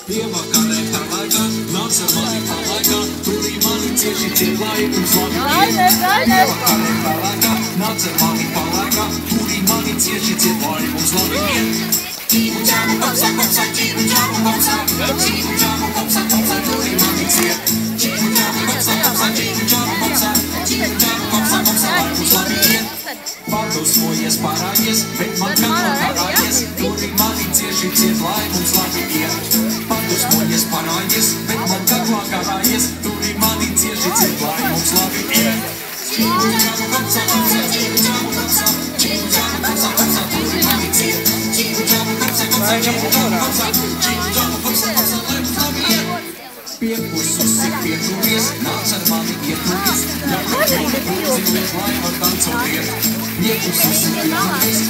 Pievakarē tā laikā, nāc ar mani palaikā, turī mani cieši ciet, lai mums labi iet. Pievakarē tā laikā, nāc ar mani palaikā, turī mani cieši ciet, lai mums labi iet. Ķīmu ķāmu kopsā, kopsā, ķīmu ķāmu kopsā, ķīmu ķāmu kopsā, kopsā, turī mani ciet. Ķīmu ķāmu kopsā, kopsā, ķīmu ķāmu kopsā, ķīmu ķāmu kopsā, kopsā, lai mums labi iet. Padusmojies, parājies, bet man katru karājies, turī mani cieši ciet, lai mums labi iet. Padusmojies, parājies, bet man kaklā karājies, turī mani cieši ciet, lai mums labi iet. Ķīmu ķāmu kopsā, kopsā, ķīmu ķāmu kopsā, ķīmu ķāmu kopsā, kopsā, turī mani ciet. Ķīmu ķāmu kopsā, kopsā, ķīmu ķāmu kopsā, ķīmu ķāmu kopsā, kopsā, lai mums labi iet. Piepusus ir pietuvies, nāc ar mani ietuvies, ļauj man ietuvies, lai var tancot iet. Piepusus ir pietuvies,